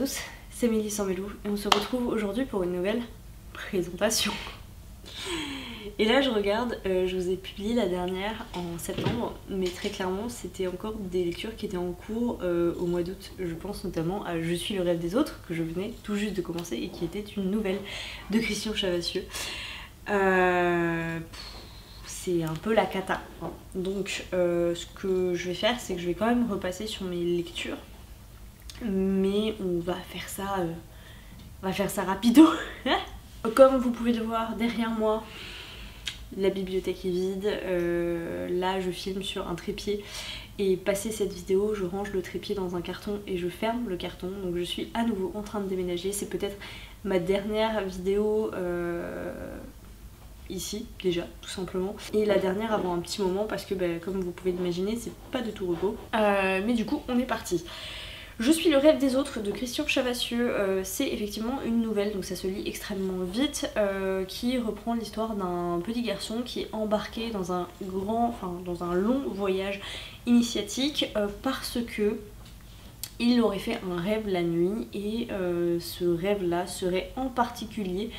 tous, c'est Mélie sans Mélou et on se retrouve aujourd'hui pour une nouvelle présentation. Et là je regarde, je vous ai publié la dernière en septembre, mais très clairement c'était encore des lectures qui étaient en cours au mois d'août. Je pense notamment à Je suis le rêve des autres, que je venais tout juste de commencer et qui était une nouvelle de Christian Chavassieux. C'est un peu la cata. Donc ce que je vais faire, c'est que je vais quand même repasser sur mes lectures, mais on va faire ça rapido. Comme vous pouvez le voir derrière moi, la bibliothèque est vide. Là je filme sur un trépied et passé cette vidéo je range le trépied dans un carton et je ferme le carton, donc je suis à nouveau en train de déménager. C'est peut-être ma dernière vidéo ici déjà, tout simplement, et la dernière avant un petit moment parce que comme vous pouvez l'imaginer c'est pas de tout repos, mais du coup on est parti. Je suis le rêve des autres de Christian Chavassieux, c'est effectivement une nouvelle, donc ça se lit extrêmement vite, qui reprend l'histoire d'un petit garçon qui est embarqué dans un long voyage initiatique parce que il aurait fait un rêve la nuit et ce rêve là serait en particulier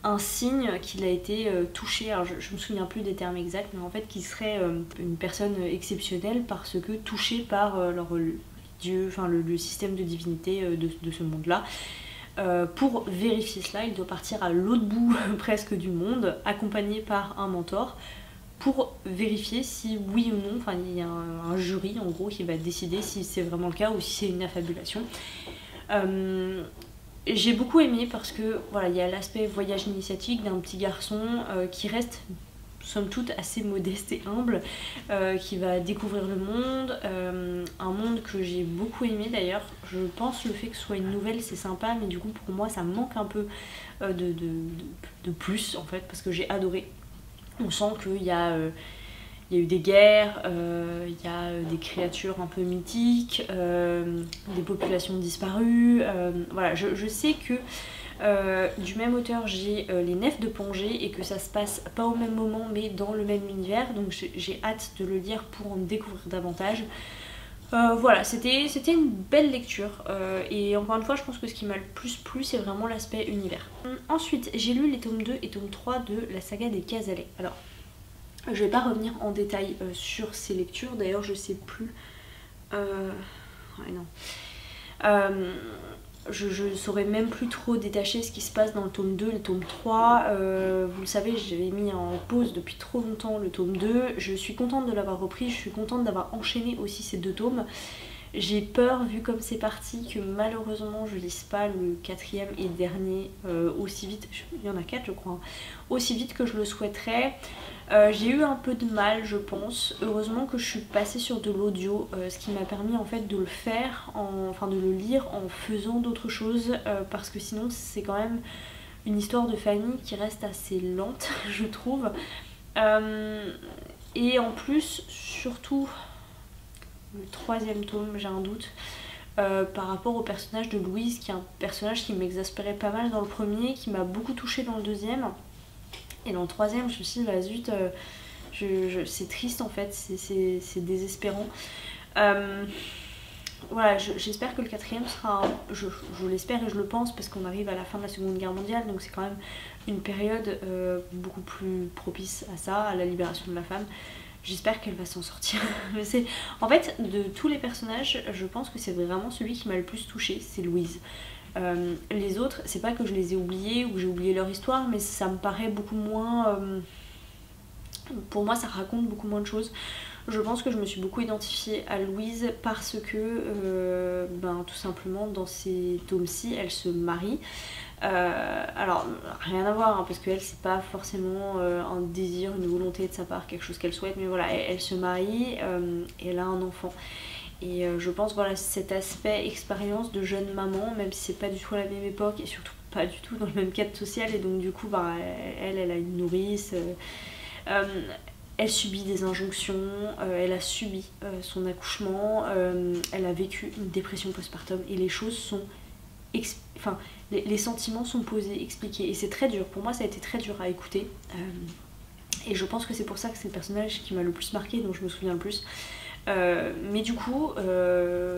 un signe qu'il a été touché, alors je me souviens plus des termes exacts, mais en fait qu'il serait une personne exceptionnelle parce que touché par Dieu, enfin le système de divinité de ce monde-là. Pour vérifier cela, il doit partir à l'autre bout presque du monde, accompagné par un mentor, pour vérifier si oui ou non, enfin il y a un jury en gros qui va décider si c'est vraiment le cas ou si c'est une affabulation. J'ai beaucoup aimé parce que voilà, il y a l'aspect voyage initiatique d'un petit garçon qui reste somme toute assez modeste et humble, qui va découvrir le monde, un monde que j'ai beaucoup aimé d'ailleurs. Je pense le fait que ce soit une nouvelle c'est sympa, mais du coup pour moi ça me manque un peu de plus en fait, parce que j'ai adoré. On sent qu'il y a eu des guerres, il y a des créatures un peu mythiques, des populations disparues. Voilà, je sais que du même auteur j'ai Les Nefs de Pangée et que ça se passe pas au même moment mais dans le même univers, donc j'ai hâte de le lire pour en découvrir davantage. Voilà, c'était une belle lecture et encore une fois je pense que ce qui m'a le plus plu c'est vraiment l'aspect univers. Ensuite j'ai lu les tomes 2 et tome 3 de la saga des Casalets. Alors je vais pas revenir en détail sur ces lectures, d'ailleurs je sais plus... Ouais non. Je saurais même plus trop détacher ce qui se passe dans le tome 2 et le tome 3. Vous le savez, j'avais mis en pause depuis trop longtemps le tome 2. Je suis contente de l'avoir repris, je suis contente d'avoir enchaîné aussi ces deux tomes. J'ai peur, vu comme c'est parti, que malheureusement je lise pas le quatrième et dernier aussi vite. Il y en a 4 je crois, hein, aussi vite que je le souhaiterais. J'ai eu un peu de mal je pense. Heureusement que je suis passée sur de l'audio, ce qui m'a permis en fait de le faire, enfin de le lire en faisant d'autres choses, parce que sinon c'est quand même une histoire de famille qui reste assez lente je trouve. Et en plus, surtout le troisième tome, j'ai un doute par rapport au personnage de Louise, qui est un personnage qui m'exaspérait pas mal dans le premier, qui m'a beaucoup touchée dans le deuxième. Et dans le troisième, je me suis dit, bah zut, c'est triste en fait, c'est désespérant. Voilà, j'espère que le quatrième sera, je l'espère et je le pense, parce qu'on arrive à la fin de la Seconde Guerre mondiale, donc c'est quand même une période beaucoup plus propice à ça, à la libération de la femme. J'espère qu'elle va s'en sortir. En fait, de tous les personnages, je pense que c'est vraiment celui qui m'a le plus touchée, c'est Louise. Les autres, c'est pas que je les ai oubliés ou que j'ai oublié leur histoire, mais ça me paraît beaucoup moins... pour moi, ça raconte beaucoup moins de choses. Je pense que je me suis beaucoup identifiée à Louise parce que, tout simplement, dans ces tomes-ci, elle se marie. Alors, rien à voir, hein, parce qu'elle, c'est pas forcément un désir, une volonté de sa part, quelque chose qu'elle souhaite, mais voilà, elle se marie et elle a un enfant. Et je pense voilà cet aspect expérience de jeune maman, même si c'est pas du tout à la même époque et surtout pas du tout dans le même cadre social, et donc du coup elle a une nourrice, elle subit des injonctions, elle a subi son accouchement, elle a vécu une dépression postpartum et les choses sont... Enfin, les sentiments sont posés, expliqués, et c'est très dur. Pour moi ça a été très dur à écouter. Et je pense que c'est pour ça que c'est le personnage qui m'a le plus marqué, dont je me souviens le plus. Mais du coup,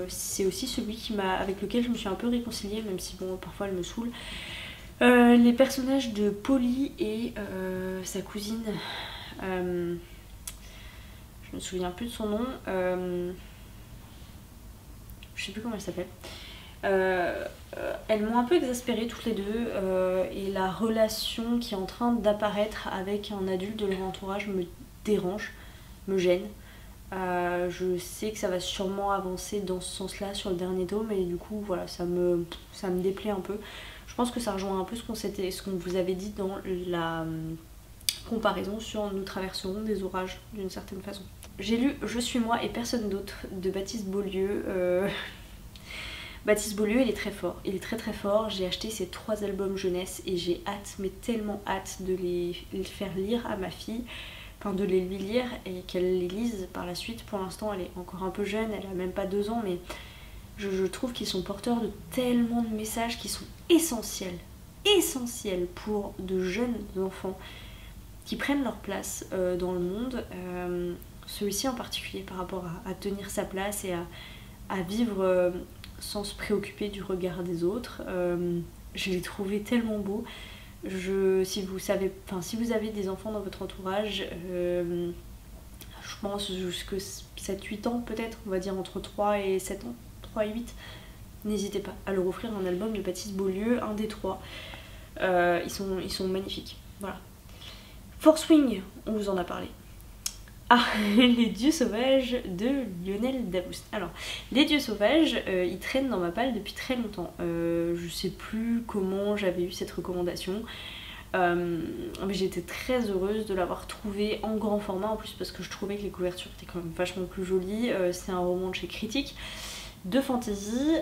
c'est aussi celui avec lequel je me suis un peu réconciliée, même si bon, parfois elle me saoule. Les personnages de Polly et sa cousine, je me souviens plus de son nom, je sais plus comment elle s'appelle. Elles m'ont un peu exaspérée toutes les deux, et la relation qui est en train d'apparaître avec un adulte de leur entourage me dérange, me gêne. Je sais que ça va sûrement avancer dans ce sens-là sur le dernier tome, et du coup voilà, ça me déplaît un peu. Je pense que ça rejoint un peu ce qu'on vous avait dit dans la comparaison sur Nous traverserons des orages d'une certaine façon. J'ai lu Je suis moi et personne d'autre de Baptiste Beaulieu. Baptiste Beaulieu, il est très fort, il est très très fort. J'ai acheté ses 3 albums jeunesse et j'ai hâte, mais tellement hâte de les faire lire à ma fille, enfin de les lui lire et qu'elle les lise par la suite. Pour l'instant elle est encore un peu jeune, elle a même pas 2 ans, mais je trouve qu'ils sont porteurs de tellement de messages qui sont essentiels pour de jeunes enfants qui prennent leur place dans le monde. Celui-ci en particulier par rapport à tenir sa place et à vivre sans se préoccuper du regard des autres. Je l'ai trouvé tellement beau. Si vous avez des enfants dans votre entourage, je pense jusque 7-8 ans peut-être, on va dire entre 3 et 7 ans, 3 et 8, n'hésitez pas à leur offrir un album de Baptiste Beaulieu, un des 3. Ils sont magnifiques. Voilà. Force Wing, on vous en a parlé. Ah, Les Dieux Sauvages de Lionel Davoust. Alors, Les Dieux Sauvages, ils traînent dans ma palle depuis très longtemps. Je sais plus comment j'avais eu cette recommandation. Mais j'étais très heureuse de l'avoir trouvé en grand format en plus, parce que je trouvais que les couvertures étaient quand même vachement plus jolies. C'est un roman de chez Critique de fantasy,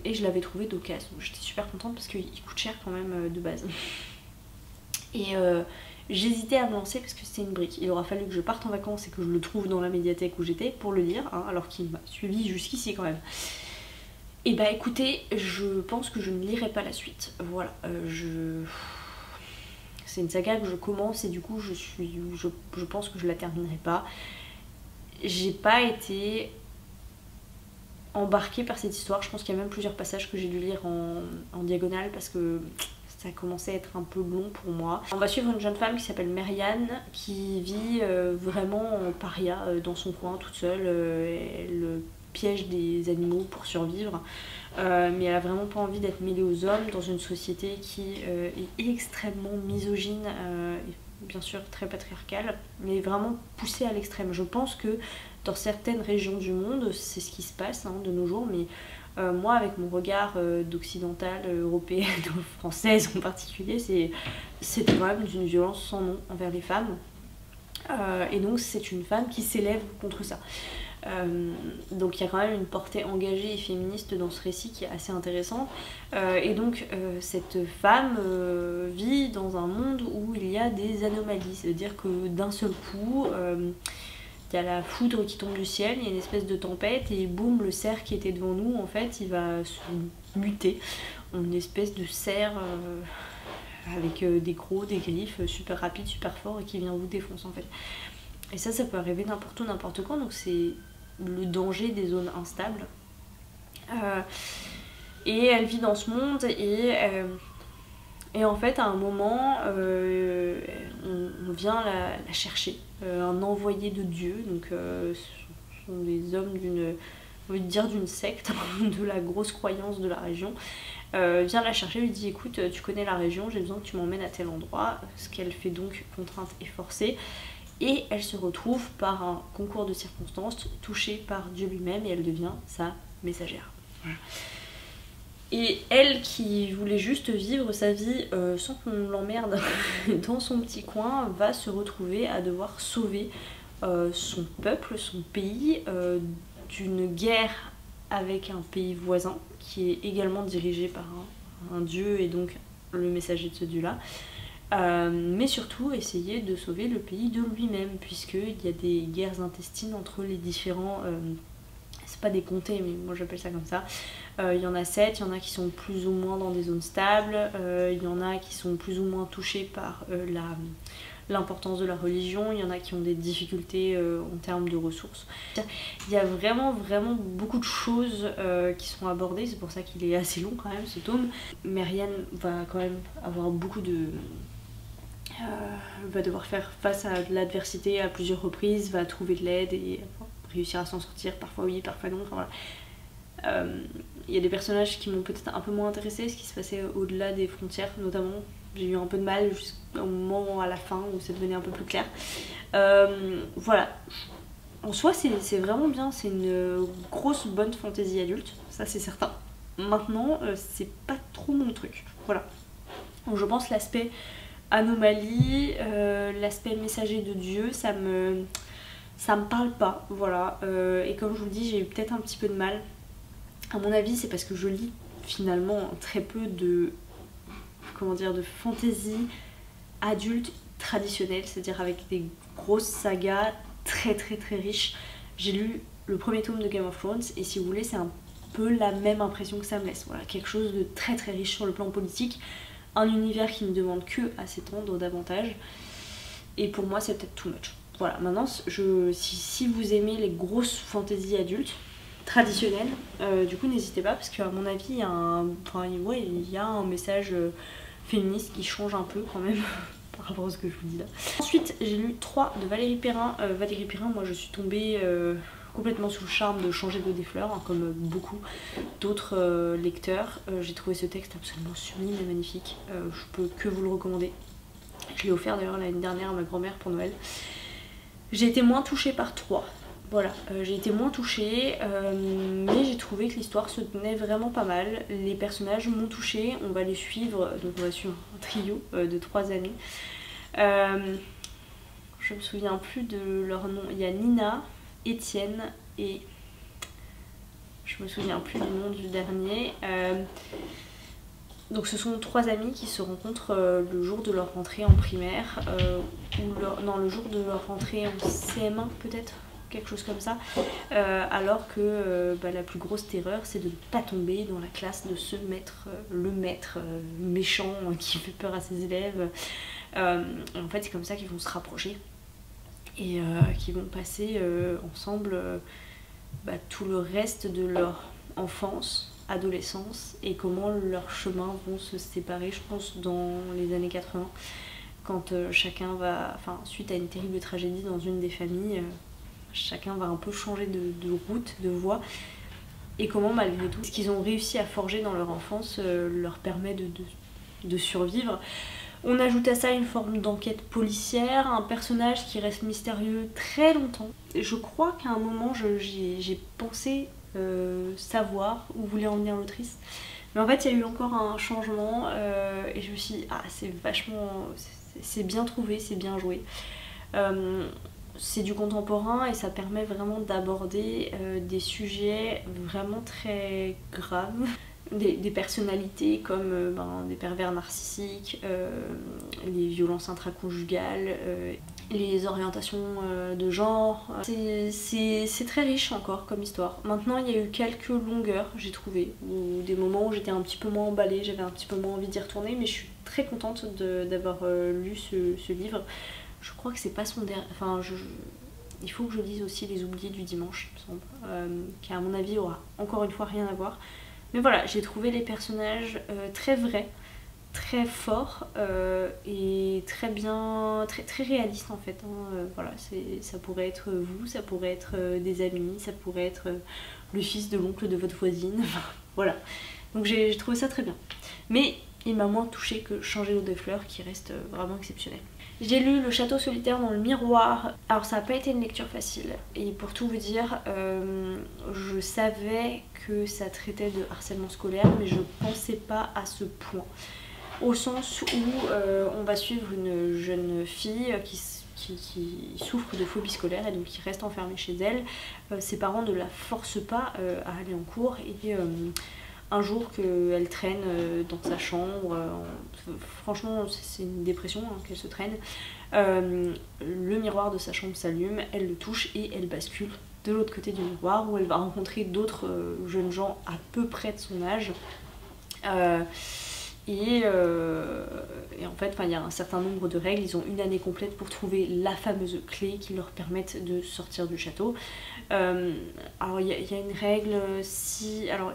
et je l'avais trouvé d'occasion. J'étais super contente parce qu'il coûte cher quand même de base. Et j'hésitais à me lancer parce que c'était une brique. Il aura fallu que je parte en vacances et que je le trouve dans la médiathèque où j'étais pour le lire, hein, alors qu'il m'a suivi jusqu'ici quand même. Et bah écoutez, je pense que je ne lirai pas la suite. Voilà, c'est une saga que je commence et du coup je pense que je la terminerai pas. J'ai pas été embarquée par cette histoire. Je pense qu'il y a même plusieurs passages que j'ai dû lire en diagonale parce que ça commençait à être un peu long pour moi. On va suivre une jeune femme qui s'appelle Marianne, qui vit vraiment en paria dans son coin toute seule. Elle piège des animaux pour survivre, mais elle a vraiment pas envie d'être mêlée aux hommes dans une société qui est extrêmement misogyne, bien sûr très patriarcale, mais vraiment poussée à l'extrême. Je pense que dans certaines régions du monde, c'est ce qui se passe de nos jours, mais moi, avec mon regard d'occidentale, européenne, française en particulier, c'est quand même d'une violence sans nom envers les femmes. Et donc c'est une femme qui s'élève contre ça. Donc il y a quand même une portée engagée et féministe dans ce récit qui est assez intéressante. Et donc cette femme vit dans un monde où il y a des anomalies. C'est-à-dire que d'un seul coup, il y a la foudre qui tombe du ciel, il y a une espèce de tempête et boum, le cerf qui était devant nous, en fait, il va se muter en une espèce de cerf avec des crocs, des griffes, super rapide, super fort et qui vient vous défoncer en fait. Et ça peut arriver n'importe où, n'importe quand, donc c'est le danger des zones instables. Et elle vit dans ce monde et en fait à un moment on vient la chercher, un envoyé de Dieu, donc ce sont des hommes d'une secte, de la grosse croyance de la région, vient la chercher, lui dit écoute tu connais la région, j'ai besoin que tu m'emmènes à tel endroit, ce qu'elle fait donc contrainte et forcée. Et elle se retrouve par un concours de circonstances touchée par Dieu lui-même et elle devient sa messagère. Voilà. Et elle qui voulait juste vivre sa vie sans qu'on l'emmerde dans son petit coin va se retrouver à devoir sauver son peuple, son pays d'une guerre avec un pays voisin qui est également dirigé par un dieu et donc le messager de ce dieu-là. Mais surtout essayer de sauver le pays de lui-même, puisqu'il y a des guerres intestines entre les différents... c'est pas des comtés, mais moi j'appelle ça comme ça. Il y en a 7, il y en a qui sont plus ou moins dans des zones stables, il y en a qui sont plus ou moins touchés par l'importance de la religion, il y en a qui ont des difficultés en termes de ressources. Il y a vraiment beaucoup de choses qui sont abordées, c'est pour ça qu'il est assez long quand même ce tome. Marianne va quand même avoir beaucoup de... va devoir faire face à l'adversité à plusieurs reprises, va trouver de l'aide et réussir à s'en sortir, parfois oui, parfois non, enfin voilà. Il y a des personnages qui m'ont peut-être un peu moins intéressé, ce qui se passait au-delà des frontières notamment. J'ai eu un peu de mal jusqu'au moment à la fin où ça devenait un peu plus clair. Voilà. En soi, c'est vraiment bien, c'est une grosse bonne fantaisie adulte, ça c'est certain. Maintenant, c'est pas trop mon truc. Voilà. Donc je pense l'aspect anomalie, l'aspect messager de Dieu, ça me parle pas. Voilà. Et comme je vous le dis, j'ai eu peut-être un petit peu de mal. À mon avis, c'est parce que je lis finalement très peu de de fantaisie adulte traditionnelle, c'est-à-dire avec des grosses sagas très riches. J'ai lu le premier tome de Game of Thrones et si vous voulez, c'est un peu la même impression que ça me laisse. Voilà, quelque chose de très riche sur le plan politique, un univers qui ne demande que à s'étendre davantage. Et pour moi, c'est peut-être too much. Voilà, maintenant, si vous aimez les grosses fantaisies adultes, traditionnelles, du coup n'hésitez pas parce qu'à mon avis il y a un message féministe qui change un peu quand même par rapport à ce que je vous dis là. Ensuite j'ai lu 3 de Valérie Perrin. Valérie Perrin, moi je suis tombée complètement sous le charme de Changer d'eau des fleurs, hein, comme beaucoup d'autres lecteurs. J'ai trouvé ce texte absolument sublime et magnifique, je peux que vous le recommander. Je l'ai offert d'ailleurs l'année dernière à ma grand-mère pour Noël. J'ai été moins touchée par 3. Voilà, j'ai été moins touchée, mais j'ai trouvé que l'histoire se tenait vraiment pas mal. Les personnages m'ont touchée, on va les suivre, donc on va suivre un trio de 3 amis. Je me souviens plus de leur nom, il y a Nina, Étienne et... je me souviens plus du nom du dernier. Donc ce sont 3 amis qui se rencontrent le jour de leur rentrée en primaire, le jour de leur rentrée en CM1 peut-être, quelque chose comme ça, alors que la plus grosse terreur c'est de ne pas tomber dans la classe de ce maître, le maître méchant qui fait peur à ses élèves. En fait c'est comme ça qu'ils vont se rapprocher et qu'ils vont passer ensemble tout le reste de leur enfance, adolescence, et comment leurs chemins vont se séparer, je pense dans les années 80, quand chacun va, suite à une terrible tragédie dans une des familles, chacun va un peu changer de route, de voie, et comment malgré tout ce qu'ils ont réussi à forger dans leur enfance leur permet de survivre. On ajoute à ça une forme d'enquête policière, un personnage qui reste mystérieux très longtemps. Je crois qu'à un moment j'ai pensé savoir où voulait en venir l'autrice, mais en fait il y a eu encore un changement et je me suis dit c'est bien trouvé, c'est bien joué. C'est du contemporain et ça permet vraiment d'aborder des sujets vraiment très graves. Des personnalités comme des pervers narcissiques, les violences intraconjugales, les orientations de genre. C'est très riche encore comme histoire. Maintenant il y a eu quelques longueurs, j'ai trouvé, ou des moments où j'étais un petit peu moins emballée, j'avais un petit peu moins envie d'y retourner, mais je suis très contente d'avoir lu ce livre. Je crois que c'est pas son dernier... il faut que je lise aussi Les Oubliés du dimanche, il me semble, qui à mon avis aura encore une fois rien à voir. Mais voilà, j'ai trouvé les personnages très vrais, très forts et très bien, très réalistes en fait. Voilà, ça pourrait être vous, ça pourrait être des amis, ça pourrait être le fils de l'oncle de votre voisine. Voilà, donc j'ai trouvé ça très bien. Mais il m'a moins touchée que Changer d'eau des fleurs qui reste vraiment exceptionnel. J'ai lu Le Château solitaire dans le miroir. Alors ça n'a pas été une lecture facile et pour tout vous dire, je savais que ça traitait de harcèlement scolaire mais je pensais pas à ce point. Au sens où on va suivre une jeune fille qui souffre de phobie scolaire et donc qui reste enfermée chez elle. Ses parents ne la forcent pas à aller en cours et un jour qu'elle traîne dans sa chambre, franchement c'est une dépression qu'elle se traîne, le miroir de sa chambre s'allume, elle le touche et elle bascule de l'autre côté du miroir où elle va rencontrer d'autres jeunes gens à peu près de son âge. Et en fait, il y a un certain nombre de règles. Ils ont une année complète pour trouver la fameuse clé qui leur permette de sortir du château. Alors il y a une règle, si... Alors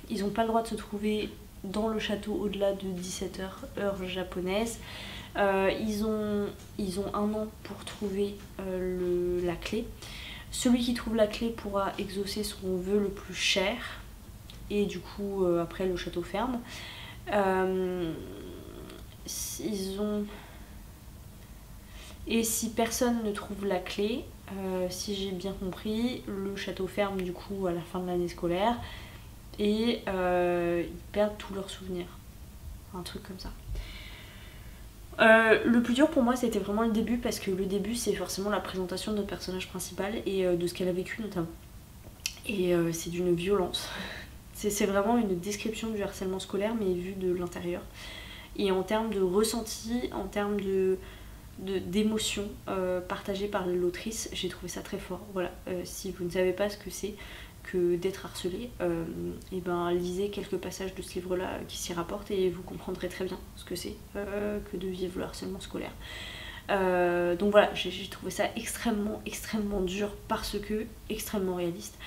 ils n'ont pas le droit de se trouver dans le château au-delà de 17h heure japonaise. Ils ont 1 an pour trouver la clé. Celui qui trouve la clé pourra exaucer son vœu le plus cher. Et du coup, après, le château ferme. Et si personne ne trouve la clé, si j'ai bien compris, le château ferme du coup à la fin de l'année scolaire. Et ils perdent tous leurs souvenirs. Un truc comme ça. Le plus dur pour moi c'était vraiment le début, parce que le début c'est forcément la présentation de notre personnage principal et de ce qu'elle a vécu notamment. Et c'est d'une violence. C'est vraiment une description du harcèlement scolaire mais vu de l'intérieur. Et en termes de ressenti, en termes d'émotions partagées par l'autrice, j'ai trouvé ça très fort. Voilà, si vous ne savez pas ce que c'est que d'être harcelé, et ben lisez quelques passages de ce livre là qui s'y rapportent et vous comprendrez très bien ce que c'est que de vivre le harcèlement scolaire. Donc voilà, j'ai trouvé ça extrêmement dur parce que extrêmement réaliste.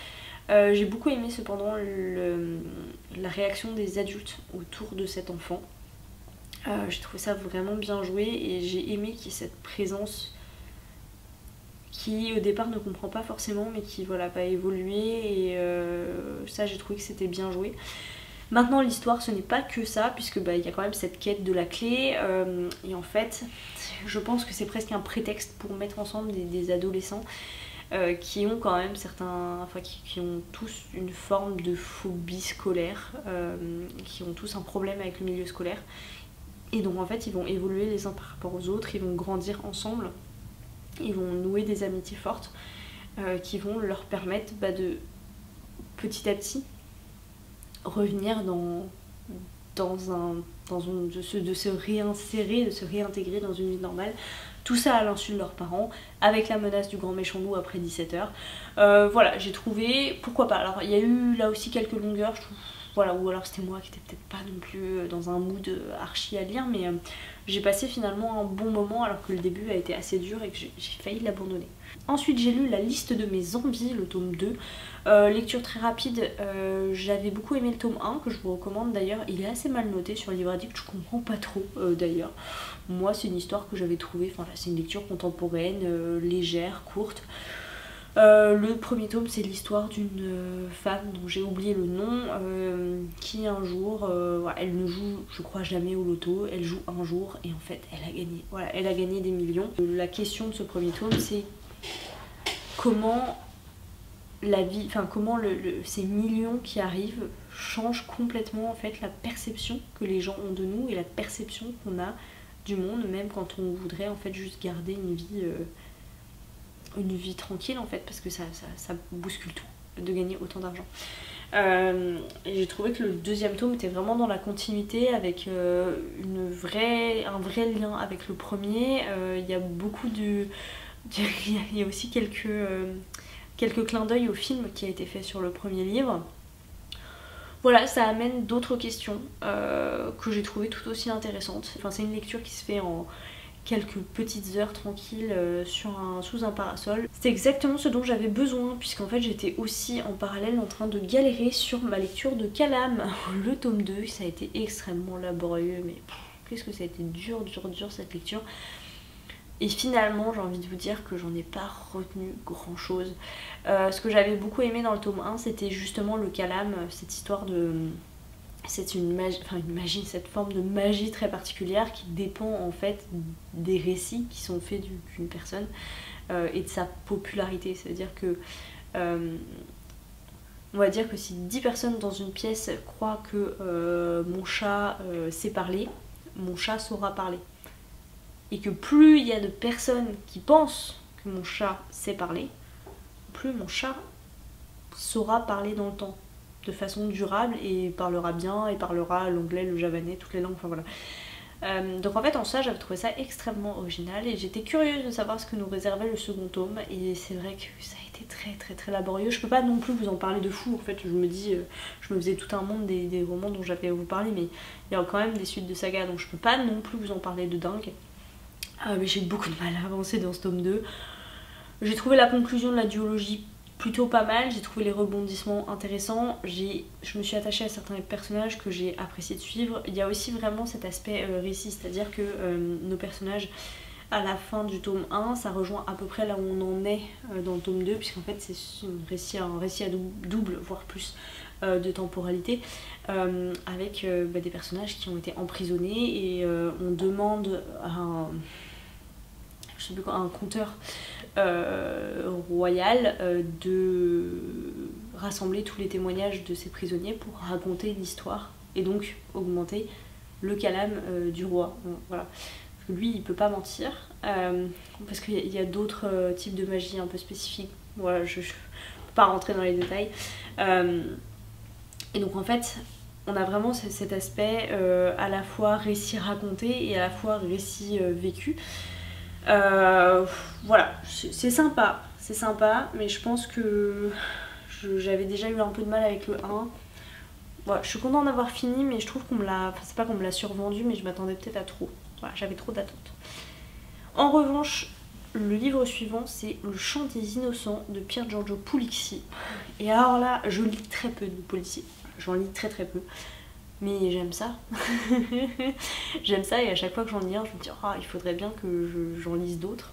J'ai beaucoup aimé cependant la réaction des adultes autour de cet enfant. J'ai trouvé ça vraiment bien joué et j'ai aimé qu'il y ait cette présence qui au départ ne comprend pas forcément mais qui voilà, va évoluer et ça j'ai trouvé que c'était bien joué. Maintenant l'histoire ce n'est pas que ça puisque il y a quand même cette quête de la clé et en fait je pense que c'est presque un prétexte pour mettre ensemble des adolescents qui ont quand même qui ont tous une forme de phobie scolaire, qui ont tous un problème avec le milieu scolaire. Et donc en fait ils vont évoluer les uns par rapport aux autres, ils vont grandir ensemble, ils vont nouer des amitiés fortes qui vont leur permettre de petit à petit revenir de se réinsérer, de se réintégrer dans une vie normale. Tout ça à l'insu de leurs parents, avec la menace du grand méchant loup après 17h. Voilà, j'ai trouvé, pourquoi pas. Alors il y a eu là aussi quelques longueurs, je trouve. Voilà, ou alors c'était moi qui n'étais peut-être pas non plus dans un mood archi à lire, mais j'ai passé finalement un bon moment alors que le début a été assez dur et que j'ai failli l'abandonner. Ensuite j'ai lu La liste de mes envies, le tome 2. Lecture très rapide, j'avais beaucoup aimé le tome 1 que je vous recommande d'ailleurs. Il est assez mal noté sur Livre Addict, je comprends pas trop d'ailleurs. Moi c'est une histoire que j'avais trouvée, c'est une lecture contemporaine, légère, courte. Le premier tome c'est l'histoire d'une femme dont j'ai oublié le nom qui un jour, elle ne joue je crois jamais au loto, elle joue un jour et en fait elle a gagné, voilà, elle a gagné des millions. La question de ce premier tome c'est comment la vie, comment ces millions qui arrivent changent complètement en fait la perception que les gens ont de nous et la perception qu'on a du monde, même quand on voudrait en fait juste garder une vie tranquille en fait, parce que ça bouscule tout de gagner autant d'argent. Et j'ai trouvé que le deuxième tome était vraiment dans la continuité avec un vrai lien avec le premier. Il y a beaucoup il y a aussi quelques clins d'œil au film qui a été fait sur le premier livre. Voilà, ça amène d'autres questions que j'ai trouvées tout aussi intéressantes. C'est une lecture qui se fait en quelques petites heures tranquilles sous un parasol. C'était exactement ce dont j'avais besoin puisqu'en fait j'étais aussi en parallèle en train de galérer sur ma lecture de Calame, le tome 2. Ça a été extrêmement laborieux mais qu'est-ce que ça a été dur cette lecture. Et finalement j'ai envie de vous dire que j'en ai pas retenu grand chose. Ce que j'avais beaucoup aimé dans le tome 1 c'était justement le Calame, cette histoire de... C'est une magie, cette forme de magie très particulière qui dépend en fait des récits qui sont faits d'une personne et de sa popularité. C'est-à-dire que on va dire que si 10 personnes dans une pièce croient que mon chat sait parler, mon chat saura parler. Et que plus il y a de personnes qui pensent que mon chat sait parler, plus mon chat saura parler dans le temps. De façon durable et parlera bien et parlera l'anglais, le javanais, toutes les langues, enfin voilà. Donc en fait en ça j'avais trouvé ça extrêmement original et j'étais curieuse de savoir ce que nous réservait le second tome, et c'est vrai que ça a été très laborieux. Je peux pas non plus vous en parler de fou, en fait je me dis, je me faisais tout un monde des romans dont j'avais à vous parler, mais il y a quand même des suites de saga, donc je peux pas non plus vous en parler de dingue. Mais j'ai eu beaucoup de mal à avancer dans ce tome 2. J'ai trouvé la conclusion de la duologie plutôt pas mal, j'ai trouvé les rebondissements intéressants, je me suis attachée à certains personnages que j'ai apprécié de suivre. Il y a aussi vraiment cet aspect récit, c'est-à-dire que nos personnages à la fin du tome 1, ça rejoint à peu près là où on en est dans le tome 2, puisqu'en fait c'est un récit à double, voire plus, de temporalité, avec des personnages qui ont été emprisonnés, et on demande à un conteur royal de rassembler tous les témoignages de ces prisonniers pour raconter l'histoire et donc augmenter le calame du roi. Voilà. Parce que lui il peut pas mentir, parce qu'il y a d'autres types de magie un peu spécifiques. Voilà, je peux pas rentrer dans les détails. Et donc en fait on a vraiment cet aspect à la fois récit raconté et à la fois récit vécu. Voilà, c'est sympa, mais je pense que j'avais déjà eu un peu de mal avec le 1. Voilà, je suis contente d'avoir fini, mais je trouve qu'on me l'a, c'est pas qu'on me l'a survendu, mais je m'attendais peut-être à trop. Voilà, j'avais trop d'attentes. En revanche, le livre suivant, c'est Le Chant des Innocents de Pier Giorgio Pugliese. Et alors là, je lis très peu de Pugliese, j'en lis très peu. Mais j'aime ça. J'aime ça, et à chaque fois que j'en lis un, je me dis il faudrait bien que j'en lise d'autres.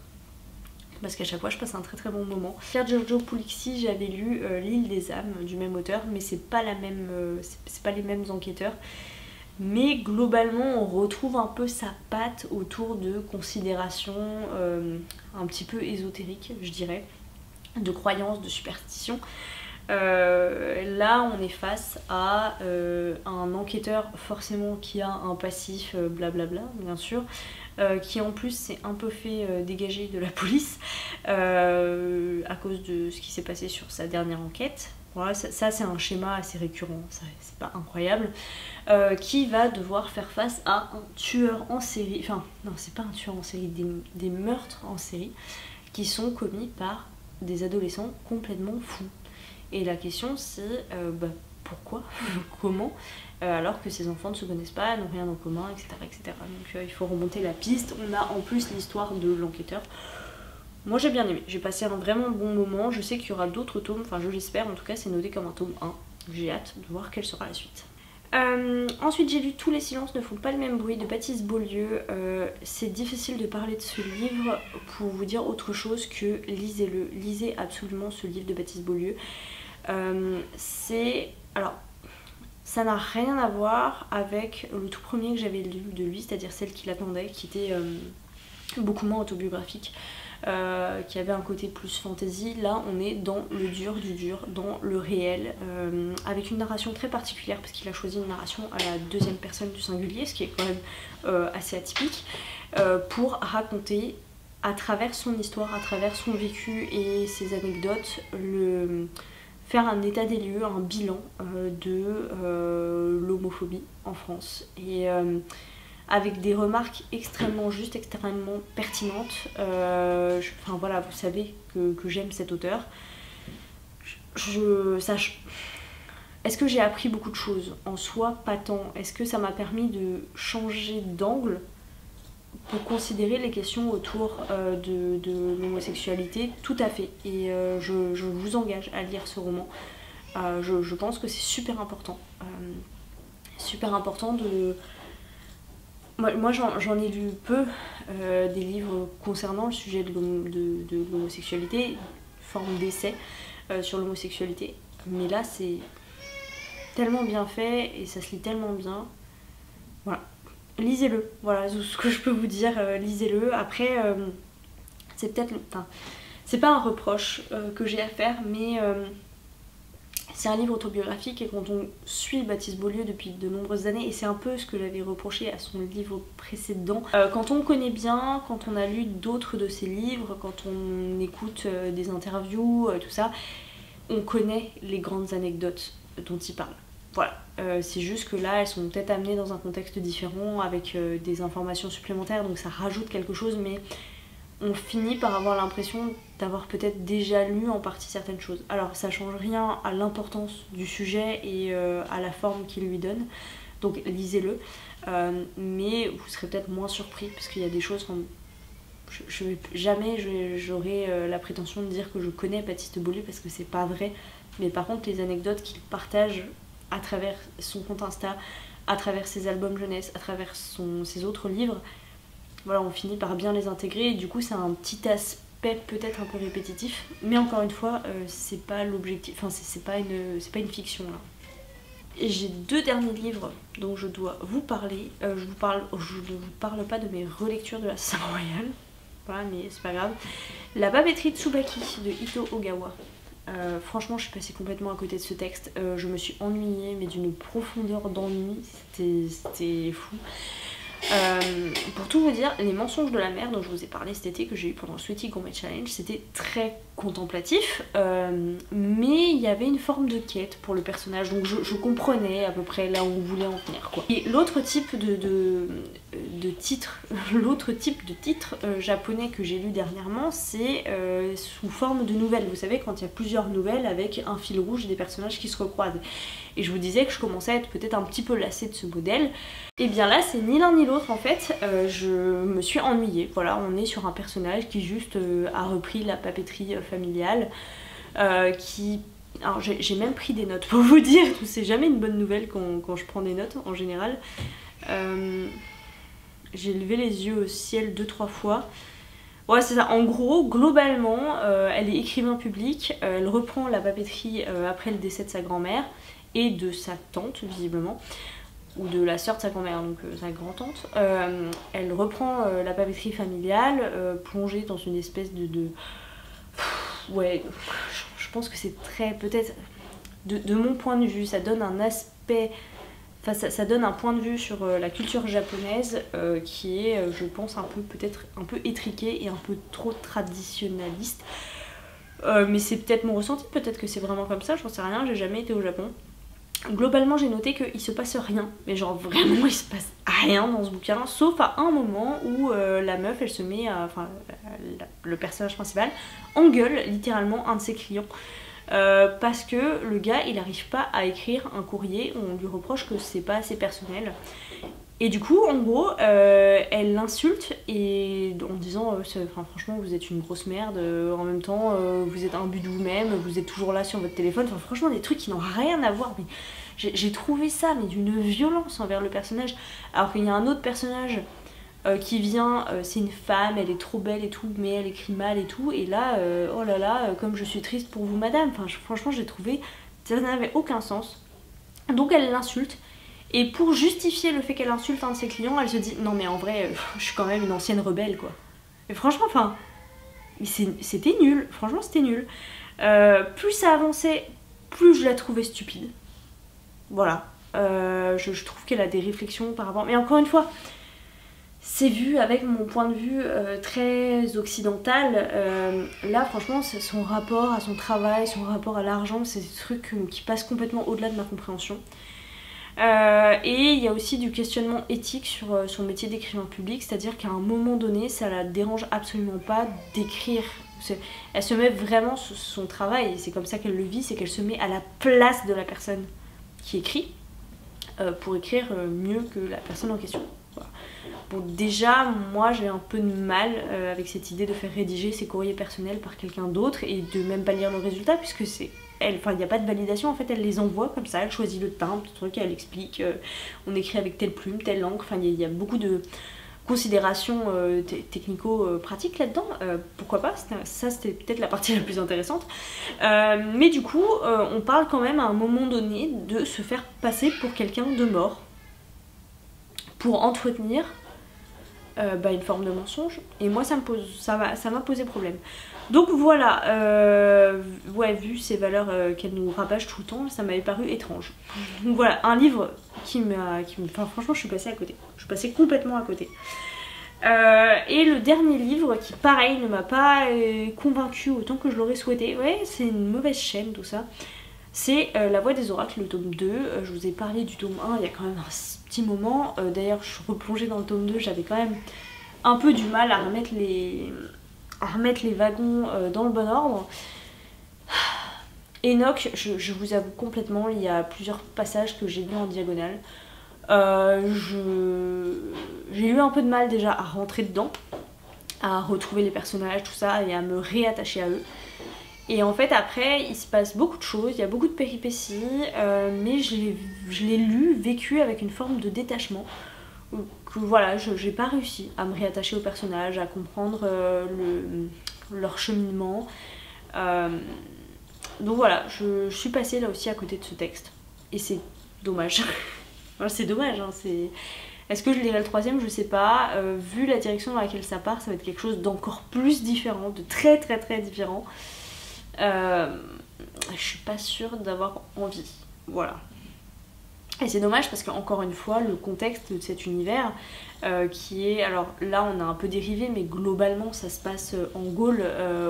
Parce qu'à chaque fois je passe un très bon moment. Pier Giorgio Pugliese, j'avais lu L'île des âmes du même auteur, mais c'est pas les mêmes enquêteurs. Mais globalement on retrouve un peu sa patte autour de considérations un petit peu ésotériques, je dirais, de croyances, de superstitions. Là on est face à un enquêteur forcément qui a un passif blablabla bien sûr, qui en plus s'est un peu fait dégager de la police à cause de ce qui s'est passé sur sa dernière enquête. Voilà, ça c'est un schéma assez récurrent, c'est pas incroyable, qui va devoir faire face à un tueur en série, enfin non c'est pas un tueur en série, des meurtres en série qui sont commis par des adolescents complètement fous. Et la question c'est pourquoi, comment, alors que ces enfants ne se connaissent pas, n'ont rien en commun, etc. Donc il faut remonter la piste. On a en plus l'histoire de l'enquêteur. Moi j'ai bien aimé, j'ai passé un vraiment bon moment. Je sais qu'il y aura d'autres tomes, enfin je l'espère, en tout cas c'est noté comme un tome 1. J'ai hâte de voir quelle sera la suite. Ensuite j'ai lu Tous les silences ne font pas le même bruit de Baptiste Beaulieu. C'est difficile de parler de ce livre pour vous dire autre chose que lisez-le, lisez absolument ce livre de Baptiste Beaulieu. Alors ça n'a rien à voir avec le tout premier que j'avais lu de lui, c'est-à-dire Celle qui l'attendait, qui était beaucoup moins autobiographique, qui avait un côté plus fantasy. Là on est dans le dur du dur, dans le réel, avec une narration très particulière parce qu'il a choisi une narration à la deuxième personne du singulier, ce qui est quand même assez atypique, pour raconter à travers son histoire, à travers son vécu et ses anecdotes, faire un état des lieux, un bilan de l'homophobie en France. Et avec des remarques extrêmement justes, extrêmement pertinentes. Enfin voilà, vous savez que j'aime cet auteur. Est-ce que j'ai appris beaucoup de choses? En soi, pas tant. Est-ce que ça m'a permis de changer d'angle pour considérer les questions autour de l'homosexualité? Tout à fait. Et je vous engage à lire ce roman. Je pense que c'est super important. Super important de... Moi j'en ai lu peu des livres concernant le sujet de l'homosexualité, forme d'essai sur l'homosexualité, mais là c'est tellement bien fait et ça se lit tellement bien. Voilà, lisez-le, voilà ce que je peux vous dire, lisez-le. Après c'est peut-être, enfin, c'est pas un reproche que j'ai à faire, mais c'est un livre autobiographique, et quand on suit Baptiste Beaulieu depuis de nombreuses années, et c'est un peu ce que j'avais reproché à son livre précédent, quand on connaît bien, quand on a lu d'autres de ses livres, quand on écoute des interviews, tout ça, on connaît les grandes anecdotes dont il parle. voilà, c'est juste que là elles sont peut-être amenées dans un contexte différent avec des informations supplémentaires, donc ça rajoute quelque chose, mais on finit par avoir l'impression d'avoir peut-être déjà lu en partie certaines choses. Alors ça change rien à l'importance du sujet et à la forme qu'il lui donne, donc lisez-le, mais vous serez peut-être moins surpris parce qu'il y a des choses comme... jamais j'aurai la prétention de dire que je connais Baptiste Beaulieu parce que c'est pas vrai, mais par contre les anecdotes qu'il partage à travers son compte Insta, à travers ses albums jeunesse, à travers ses autres livres, voilà, on finit par bien les intégrer et du coup c'est un petit aspect peut-être un peu répétitif, mais encore une fois c'est pas l'objectif, enfin c'est pas une fiction là. Et j'ai 2 derniers livres dont je dois vous parler. Je ne vous parle pas de mes relectures de l'Assassin Royal, voilà, mais c'est pas grave. La papeterie de Tsubaki de Ito Ogawa. Franchement, je suis passée complètement à côté de ce texte. Je me suis ennuyée, mais d'une profondeur d'ennui, c'était fou. Pour tout vous dire, les mensonges de la mer dont je vous ai parlé cet été, que j'ai eu pendant le Sweetie Gourmet Challenge, c'était très contemplatif, mais il y avait une forme de quête pour le personnage, donc je comprenais à peu près là où on voulait en venir, quoi. Et l'autre type de titre, japonais que j'ai lu dernièrement, c'est sous forme de nouvelles. Vous savez, quand il y a plusieurs nouvelles avec un fil rouge et des personnages qui se recroisent. Et je vous disais que je commençais à être peut-être un petit peu lassée de ce modèle. Et bien là, c'est ni l'un ni l'autre en fait. Je me suis ennuyée. Voilà, on est sur un personnage qui juste a repris la papeterie familiale, qui... Alors j'ai même pris des notes pour vous dire, c'est jamais une bonne nouvelle quand je prends des notes en général. J'ai levé les yeux au ciel 2-3 fois. Ouais, c'est ça. En gros, globalement, elle est écrivain public. Elle reprend la papeterie après le décès de sa grand-mère et de sa tante, visiblement. Ou de la sœur de sa grand-mère, donc sa grand-tante. Elle reprend la papeterie familiale, plongée dans une espèce de... Ouais, je pense que c'est très... Peut-être, de mon point de vue, ça donne un aspect... Enfin, ça donne un point de vue sur la culture japonaise qui est, je pense, peut-être un peu étriqué et un peu trop traditionnaliste. Mais c'est peut-être mon ressenti, peut-être que c'est vraiment comme ça, j'en sais rien, j'ai jamais été au Japon. Globalement, j'ai noté qu'il se passe rien, mais genre vraiment il se passe rien dans ce bouquin, sauf à un moment où la meuf, elle se met à... Enfin, le personnage principal engueule littéralement un de ses clients. Parce que le gars il n'arrive pas à écrire un courrier, on lui reproche que c'est pas assez personnel et du coup en gros elle l'insulte et en disant franchement vous êtes une grosse merde, en même temps vous êtes un but de vous-même, vous êtes toujours là sur votre téléphone, enfin franchement des trucs qui n'ont rien à voir, mais j'ai trouvé ça mais d'une violence envers le personnage, alors qu'il y a un autre personnage qui vient, c'est une femme, elle est trop belle et tout, mais elle écrit mal et tout, et là, oh là là, comme je suis triste pour vous madame, enfin franchement j'ai trouvé, ça n'avait aucun sens. Donc elle l'insulte, et pour justifier le fait qu'elle insulte un de ses clients, elle se dit, non mais en vrai, je suis quand même une ancienne rebelle quoi. Et franchement, enfin, c'était nul, franchement c'était nul. Plus ça avançait, plus je la trouvais stupide. Voilà, je trouve qu'elle a des réflexions par rapport, mais encore une fois, c'est vu avec mon point de vue très occidental. Là franchement son rapport à son travail, son rapport à l'argent, c'est des trucs qui passent complètement au-delà de ma compréhension. Et il y a aussi du questionnement éthique sur son métier d'écrivain public, c'est-à-dire qu'à un moment donné ça la dérange absolument pas d'écrire. Elle se met vraiment sur son travail et c'est comme ça qu'elle le vit, c'est qu'elle se met à la place de la personne qui écrit pour écrire mieux que la personne en question. Voilà. Bon, déjà, moi j'ai un peu de mal avec cette idée de faire rédiger ses courriers personnels par quelqu'un d'autre et de même pas lire le résultat, puisque c'est elle, enfin il n'y a pas de validation, en fait elle les envoie comme ça, elle choisit le timbre, tout truc, elle explique, on écrit avec telle plume, telle langue, enfin il y a beaucoup de considérations technico-pratiques là-dedans, pourquoi pas, ça c'était peut-être la partie la plus intéressante, mais du coup on parle quand même à un moment donné de se faire passer pour quelqu'un de mort, pour entretenir une forme de mensonge, et moi ça m'a posé problème. Donc voilà, ouais, vu ces valeurs qu'elle nous rabâche tout le temps, ça m'avait paru étrange. Donc voilà, un livre enfin franchement je suis passée à côté, je suis passée complètement à côté. Et le dernier livre qui pareil ne m'a pas convaincue autant que je l'aurais souhaité, ouais c'est une mauvaise chaîne tout ça, c'est La Voix des Oracles, le tome 2. Je vous ai parlé du tome 1 il y a quand même un petit moment. D'ailleurs je suis replongée dans le tome 2, j'avais quand même un peu du mal à remettre les wagons dans le bon ordre. Enoch, je vous avoue complètement, il y a plusieurs passages que j'ai lus en diagonale. J'ai eu un peu de mal déjà à rentrer dedans, à retrouver les personnages, tout ça, et à me réattacher à eux. Et en fait après il se passe beaucoup de choses, il y a beaucoup de péripéties, mais je l'ai lu, vécu avec une forme de détachement. Que voilà, j'ai pas réussi à me réattacher aux personnages, à comprendre leur cheminement. Donc voilà, je suis passée là aussi à côté de ce texte. Et c'est dommage. C'est dommage, hein, c'est... Est-ce que je lirai le 3e? Je sais pas. Vu la direction dans laquelle ça part, ça va être quelque chose d'encore plus différent, de très très très différent. Je suis pas sûre d'avoir envie. Voilà. Et c'est dommage parce qu'encore une fois, le contexte de cet univers qui est... Alors là on a un peu dérivé, mais globalement ça se passe en Gaule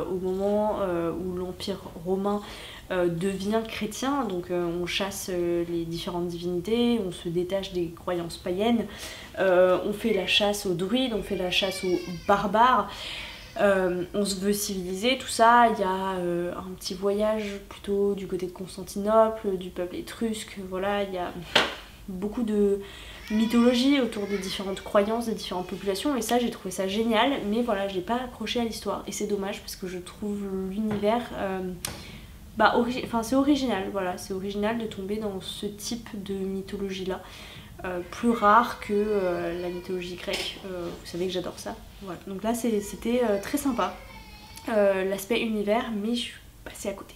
au moment où l'Empire romain devient chrétien. Donc on chasse les différentes divinités, on se détache des croyances païennes, on fait la chasse aux druides, on fait la chasse aux barbares. On se veut civiliser, tout ça. Il y a un petit voyage plutôt du côté de Constantinople, du peuple étrusque, voilà, il y a beaucoup de mythologie autour des différentes croyances, des différentes populations, et ça j'ai trouvé ça génial, mais voilà, j'ai pas accroché à l'histoire, et c'est dommage parce que je trouve l'univers... c'est original, voilà, c'est original de tomber dans ce type de mythologie là. Plus rare que la mythologie grecque, vous savez que j'adore ça. Voilà. Donc là c'était très sympa, l'aspect univers, mais je suis passée à côté.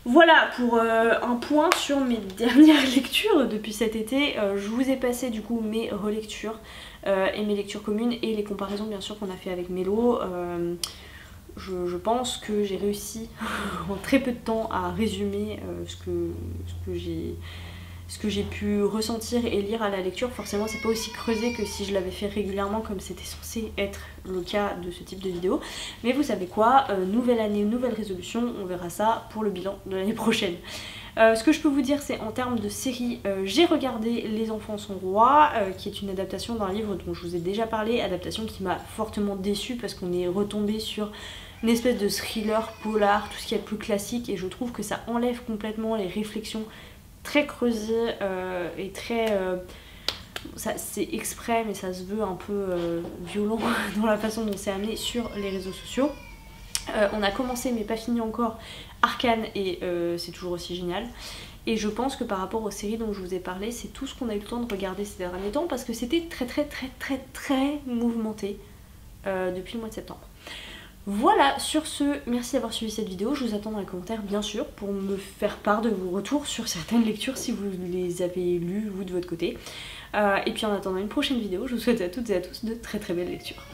Voilà pour un point sur mes dernières lectures depuis cet été. Je vous ai passé du coup mes relectures et mes lectures communes et les comparaisons bien sûr qu'on a fait avec Mélo. Je pense que j'ai réussi en très peu de temps à résumer ce que j'ai pu ressentir et lire à la lecture. Forcément c'est pas aussi creusé que si je l'avais fait régulièrement comme c'était censé être le cas de ce type de vidéo. Mais vous savez quoi, nouvelle année, nouvelle résolution, on verra ça pour le bilan de l'année prochaine. Ce que je peux vous dire c'est en termes de série, j'ai regardé Les Enfants sont rois, qui est une adaptation d'un livre dont je vous ai déjà parlé, adaptation qui m'a fortement déçue parce qu'on est retombé sur une espèce de thriller polar, tout ce qui est le plus classique, et je trouve que ça enlève complètement les réflexions très creusées et très... c'est exprès mais ça se veut un peu violent dans la façon dont c'est amené sur les réseaux sociaux. On a commencé mais pas fini encore Arcane et c'est toujours aussi génial. Et je pense que par rapport aux séries dont je vous ai parlé, c'est tout ce qu'on a eu le temps de regarder ces derniers temps parce que c'était très mouvementé depuis le mois de septembre. Voilà, sur ce, merci d'avoir suivi cette vidéo. Je vous attends dans les commentaires bien sûr pour me faire part de vos retours sur certaines lectures si vous les avez lues vous de votre côté. Et puis en attendant une prochaine vidéo, je vous souhaite à toutes et à tous de très belles lectures.